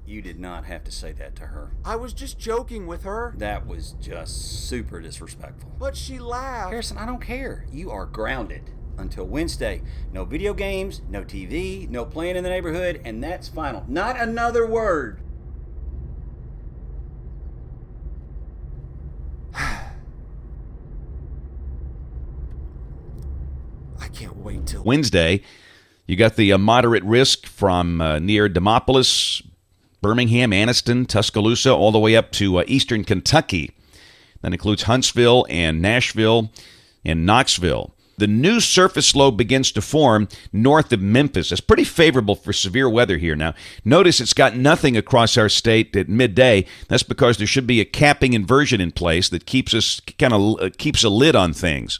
You did not have to say that to her. I was just joking with her. That was just super disrespectful. But she laughed. Harrison, I don't care. You are grounded until Wednesday. No video games, no TV, no playing in the neighborhood, and that's final. Not another word. I can't wait till Wednesday. You got the moderate risk from near Demopolis, Birmingham, Anniston, Tuscaloosa, all the way up to eastern Kentucky. That includes Huntsville and Nashville and Knoxville. The new surface low begins to form north of Memphis. It's pretty favorable for severe weather here now. Notice it's got nothing across our state at midday. That's because there should be a capping inversion in place that keeps a lid on things.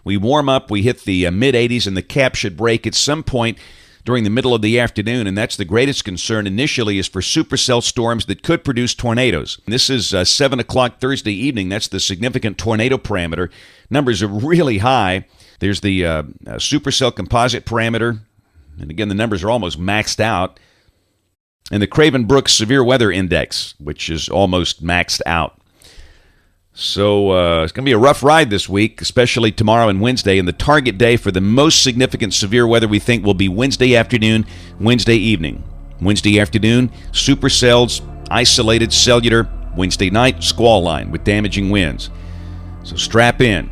We warm up, we hit the mid-80s, and the cap should break at some point during the middle of the afternoon, and that's the greatest concern initially is for supercell storms that could produce tornadoes. This is 7 o'clock Thursday evening. That's the significant tornado parameter. Numbers are really high. There's the supercell composite parameter, and again, the numbers are almost maxed out. And the Craven-Brooks Severe Weather Index, which is almost maxed out. So it's going to be a rough ride this week, especially tomorrow and Wednesday. And the target day for the most significant severe weather we think will be Wednesday afternoon, Wednesday evening. Wednesday afternoon, supercells, isolated cellular. Wednesday night, squall line with damaging winds. So strap in.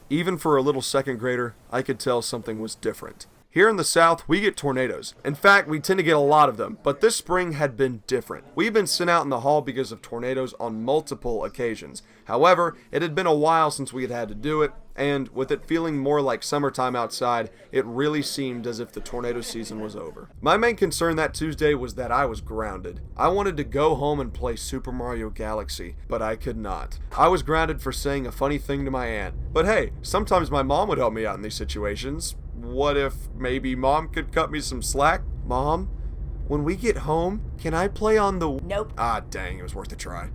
Even for a little second grader, I could tell something was different. Here in the South, we get tornadoes. In fact, we tend to get a lot of them, but this spring had been different. We've been sent out in the hall because of tornadoes on multiple occasions. However, it had been a while since we had had to do it, and with it feeling more like summertime outside, it really seemed as if the tornado season was over. My main concern that Tuesday was that I was grounded. I wanted to go home and play Super Mario Galaxy, but I could not. I was grounded for saying a funny thing to my aunt. But hey, sometimes my mom would help me out in these situations. What if maybe Mom could cut me some slack? Mom, when we get home, can I play on the... Nope. Ah, dang, it was worth a try.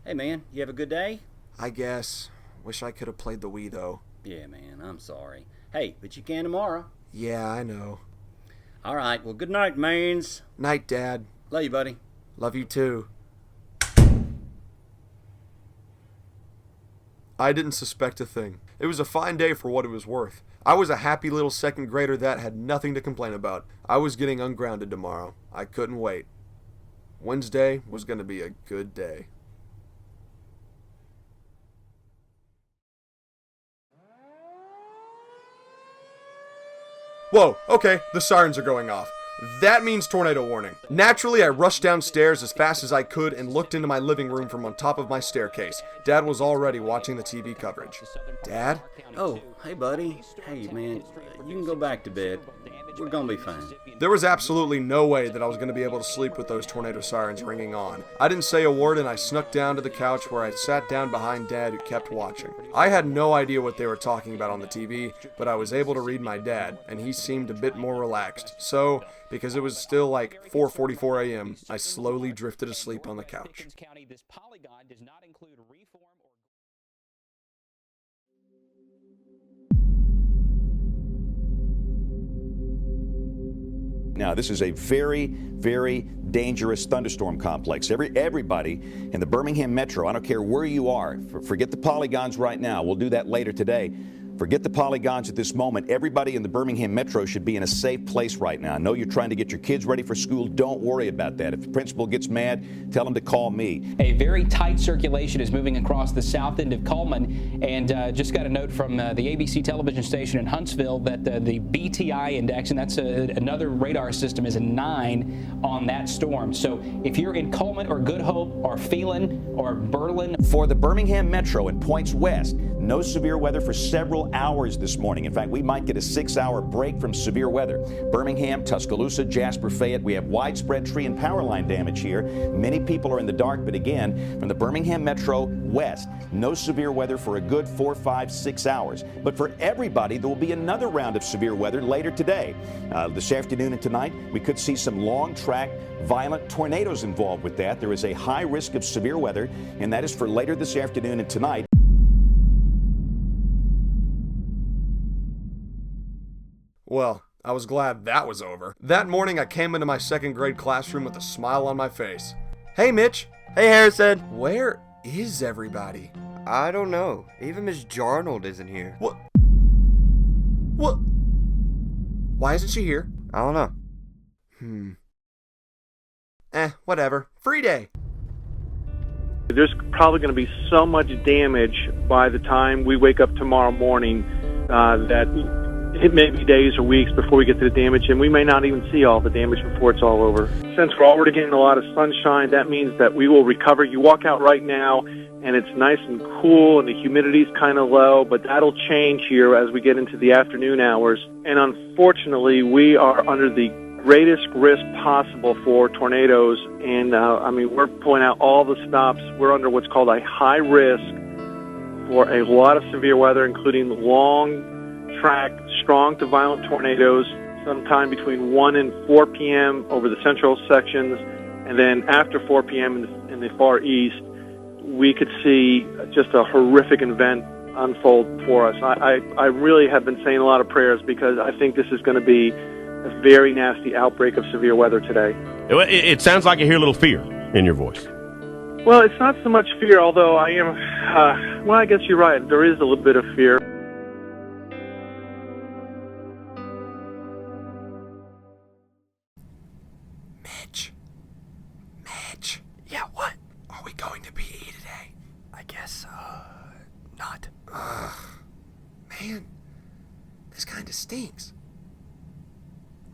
Hey, man, you have a good day? I guess. Wish I could have played the Wii, though. Yeah, man, I'm sorry. Hey, but you can tomorrow. Yeah, I know. All right, well, good night, mains. Night, Dad. Love you, buddy. Love you, too. I didn't suspect a thing. It was a fine day for what it was worth. I was a happy little second grader that had nothing to complain about. I was getting ungrounded tomorrow. I couldn't wait. Wednesday was going to be a good day. Whoa, okay, the sirens are going off. That means tornado warning. Naturally, I rushed downstairs as fast as I could and looked into my living room from on top of my staircase. Dad was already watching the TV coverage. Dad? Oh, hey, buddy. Hey, man, you can go back to bed. We're gonna be fine. There was absolutely no way that I was going to be able to sleep with those tornado sirens ringing on. I didn't say a word and I snuck down to the couch where I sat down behind Dad, who kept watching. I had no idea what they were talking about on the TV, but I was able to read my dad, and he seemed a bit more relaxed. So, because it was still like 4:44 a.m., I slowly drifted asleep on the couch. Now, this is a very, very dangerous thunderstorm complex. Everybody in the Birmingham metro, I don't care where you are, forget the polygons right now. We'll do that later today. Forget the polygons at this moment. Everybody in the Birmingham metro should be in a safe place right now. I know you're trying to get your kids ready for school. Don't worry about that. If the principal gets mad, tell him to call me. A very tight circulation is moving across the south end of Cullman, and just got a note from the ABC television station in Huntsville that the BTI index, and that's another radar system, is a 9 on that storm. So if you're in Cullman or Good Hope or Phelan or Berlin. For the Birmingham metro and points west, no severe weather for several several hours this morning. In fact, we might get a 6-hour break from severe weather. Birmingham, Tuscaloosa, Jasper, Fayette, we have widespread tree and power line damage here. Many people are in the dark, but again, from the Birmingham Metro west, no severe weather for a good 4, 5, 6 hours. But for everybody, there will be another round of severe weather later today. This afternoon and tonight, we could see some long-track, violent tornadoes involved with that. There is a high risk of severe weather, and that is for later this afternoon and tonight. Well, I was glad that was over. That morning, I came into my second grade classroom with a smile on my face. Hey, Mitch. Hey, Harrison. Where is everybody? I don't know. Even Miss Jarnold isn't here. What? Why isn't she here? I don't know. Whatever. Free day. There's probably going to be so much damage by the time we wake up tomorrow morning that it may be days or weeks before we get to the damage, and we may not even see all the damage before it's all over. Since we're already getting a lot of sunshine, that means that we will recover. You walk out right now, and it's nice and cool, and the humidity's kind of low, but that'll change here as we get into the afternoon hours. And unfortunately, we are under the greatest risk possible for tornadoes, and we're pulling out all the stops. We're under what's called a high risk for a lot of severe weather, including long track, strong to violent tornadoes sometime between 1 and 4 p.m. over the central sections, and then after 4 p.m. in the far east, we could see just a horrific event unfold for us. I really have been saying a lot of prayers because I think this is going to be a very nasty outbreak of severe weather today. It sounds like I hear a little fear in your voice. Well, it's not so much fear, although I am, well, I guess you're right. There is a little bit of fear. Mitch. Yeah, what? Are we going to PE today? I guess, not. Man, this kind of stinks.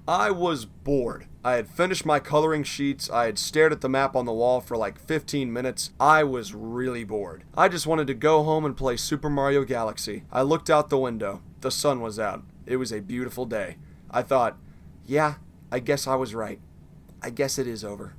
I was bored. I had finished my coloring sheets, I had stared at the map on the wall for like 15 minutes. I was really bored. I just wanted to go home and play Super Mario Galaxy. I looked out the window. The sun was out. It was a beautiful day. I thought, yeah, I guess I was right. I guess it is over.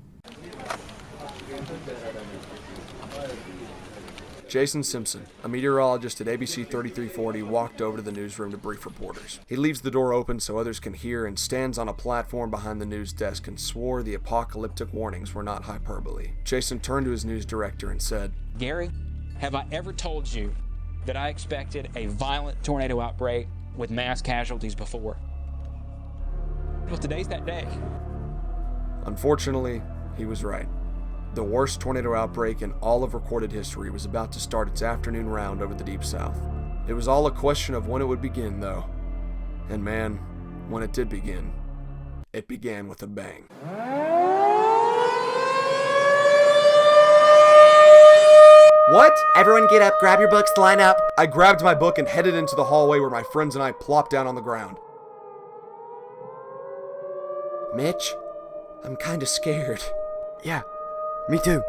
Jason Simpson, a meteorologist at ABC 3340, walked over to the newsroom to brief reporters. He leaves the door open so others can hear and stands on a platform behind the news desk and swore the apocalyptic warnings were not hyperbole. Jason turned to his news director and said, Gary, have I ever told you that I expected a violent tornado outbreak with mass casualties before? Well, today's that day. Unfortunately, he was right. The worst tornado outbreak in all of recorded history was about to start its afternoon round over the Deep South. It was all a question of when it would begin, though. And man, when it did begin, it began with a bang. What? Everyone get up, grab your books, line up. I grabbed my book and headed into the hallway where my friends and I plopped down on the ground. Mitch, I'm kinda scared. Yeah, me too.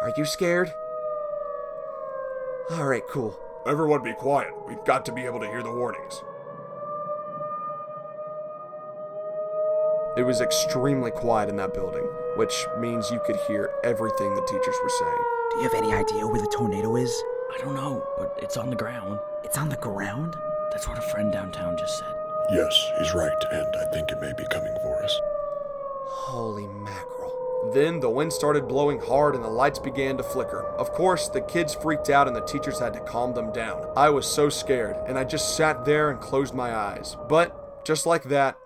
Are you scared? Alright, cool. Everyone be quiet. We've got to be able to hear the warnings. It was extremely quiet in that building, which means you could hear everything the teachers were saying. Do you have any idea where the tornado is? I don't know, but it's on the ground. It's on the ground? That's what a friend downtown just said. Yes, he's right, and I think it may be coming for us. Holy mackerel. Then the wind started blowing hard and the lights began to flicker. Of course, the kids freaked out and the teachers had to calm them down. I was so scared, and I just sat there and closed my eyes. But, just like that,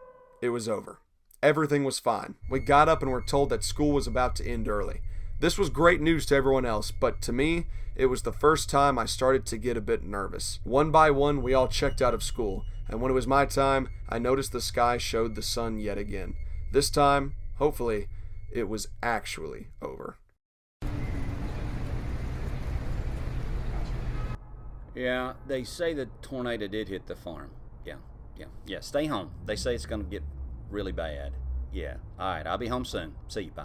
it was over. Everything was fine. We got up and were told that school was about to end early. This was great news to everyone else, but to me, it was the first time I started to get a bit nervous. One by one, we all checked out of school, and when it was my time, I noticed the sky showed the sun yet again. This time, hopefully, it was actually over. Yeah, they say the tornado did hit the farm. Yeah, stay home. They say it's going to get really bad. Yeah, all right, I'll be home soon. See you, bye.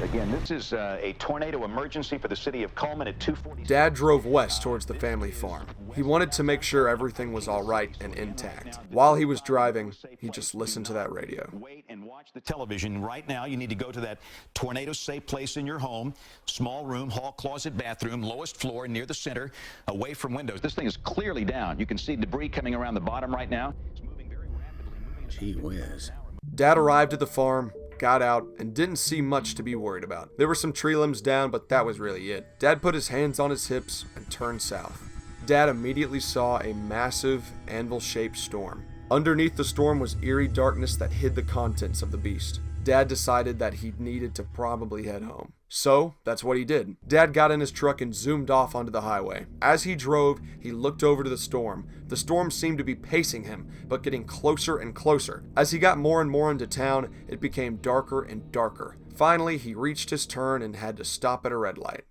Again, this is a tornado emergency for the city of Coleman at 2:40. Dad drove west towards the family farm. He wanted to make sure everything was all right and intact. While he was driving, he just listened to that radio. Wait and watch the television. Right now, you need to go to that tornado-safe place in your home. Small room, hall, closet, bathroom, lowest floor, near the center, away from windows. This thing is clearly down. You can see debris coming around the bottom right now. It's moving very rapidly. Gee whiz. Dad arrived at the farm, got out, and didn't see much to be worried about. There were some tree limbs down, but that was really it. Dad put his hands on his hips and turned south. Dad immediately saw a massive, anvil-shaped storm. Underneath the storm was eerie darkness that hid the contents of the beast. Dad decided that he needed to probably head home. So, that's what he did. Dad got in his truck and zoomed off onto the highway. As he drove, he looked over to the storm. The storm seemed to be pacing him, but getting closer and closer. As he got more and more into town, it became darker and darker. Finally, he reached his turn and had to stop at a red light.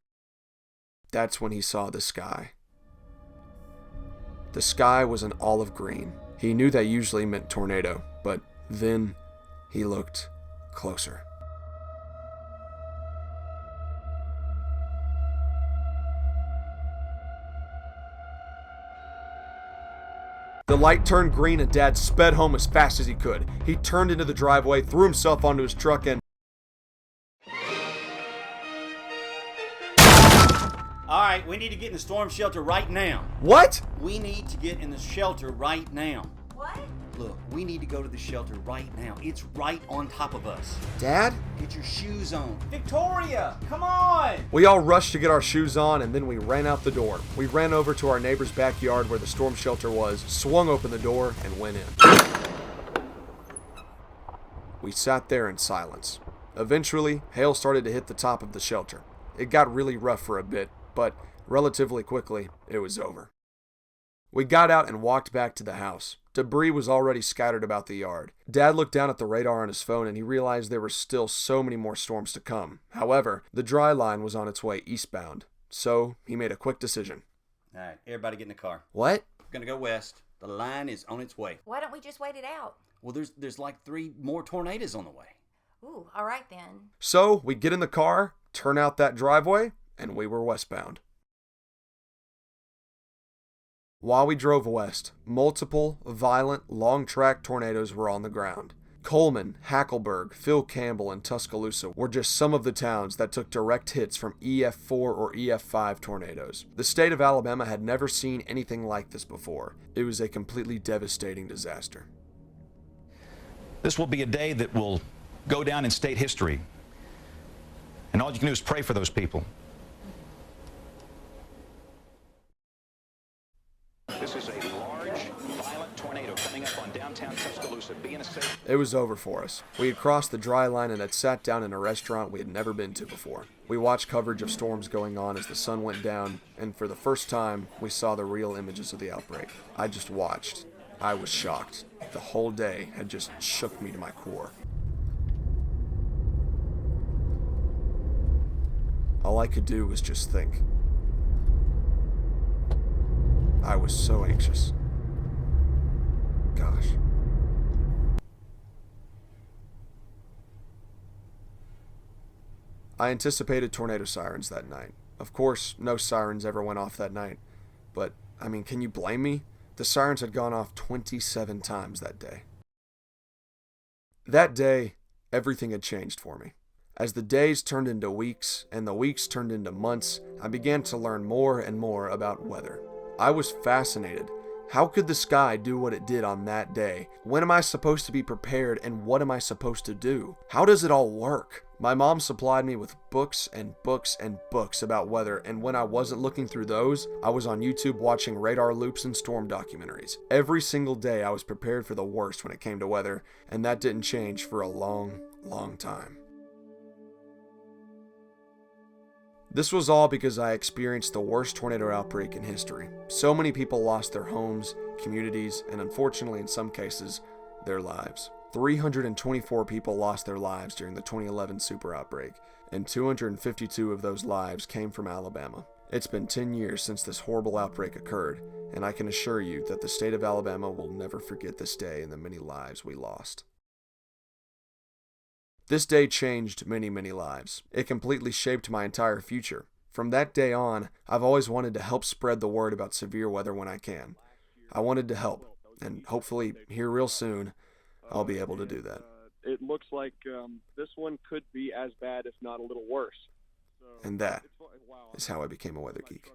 That's when he saw the sky. The sky was an olive green. He knew that usually meant tornado, but then he looked closer. The light turned green and Dad sped home as fast as he could. He turned into the driveway, threw himself onto his truck, and... Alright, we need to get in the storm shelter right now. What? We need to get in the shelter right now. What? Look, we need to go to the shelter right now. It's right on top of us. Dad? Get your shoes on. Victoria, come on! We all rushed to get our shoes on, and then we ran out the door. We ran over to our neighbor's backyard where the storm shelter was, swung open the door, and went in. We sat there in silence. Eventually, hail started to hit the top of the shelter. It got really rough for a bit, but relatively quickly, it was over. We got out and walked back to the house. Debris was already scattered about the yard. Dad looked down at the radar on his phone and he realized there were still so many more storms to come. However, the dry line was on its way eastbound, so he made a quick decision. All right, everybody get in the car. What? We're gonna go west. The line is on its way. Why don't we just wait it out? Well, there's like 3 more tornadoes on the way. Ooh, all right then. So we get in the car, turn out that driveway, and we were westbound. While we drove west, multiple, violent, long-track tornadoes were on the ground. Coleman, Hackleburg, Phil Campbell, and Tuscaloosa were just some of the towns that took direct hits from EF4 or EF5 tornadoes. The state of Alabama had never seen anything like this before. It was a completely devastating disaster. This will be a day that will go down in state history. And all you can do is pray for those people. This is a large, violent tornado coming up on downtown Tuscaloosa. Be in a safe... It was over for us. We had crossed the dry line and had sat down in a restaurant we had never been to before. We watched coverage of storms going on as the sun went down, and for the first time, we saw the real images of the outbreak. I just watched. I was shocked. The whole day had just shook me to my core. All I could do was just think. I was so anxious. Gosh. I anticipated tornado sirens that night. Of course, no sirens ever went off that night. But, I mean, can you blame me? The sirens had gone off 27 times that day. That day, everything had changed for me. As the days turned into weeks, and the weeks turned into months, I began to learn more and more about weather. I was fascinated. How could the sky do what it did on that day? When am I supposed to be prepared, and what am I supposed to do? How does it all work? My mom supplied me with books and books and books about weather, and when I wasn't looking through those, I was on YouTube watching radar loops and storm documentaries. Every single day I was prepared for the worst when it came to weather, and that didn't change for a long, long time. This was all because I experienced the worst tornado outbreak in history. So many people lost their homes, communities, and unfortunately in some cases, their lives. 324 people lost their lives during the 2011 super outbreak, and 252 of those lives came from Alabama. It's been 10 years since this horrible outbreak occurred, and I can assure you that the state of Alabama will never forget this day and the many lives we lost. This day changed many, many lives. It completely shaped my entire future. From that day on, I've always wanted to help spread the word about severe weather when I can. I wanted to help, and hopefully here real soon, I'll be able to do that. It looks like this one could be as bad, if not a little worse. And that is how I became a weather geek.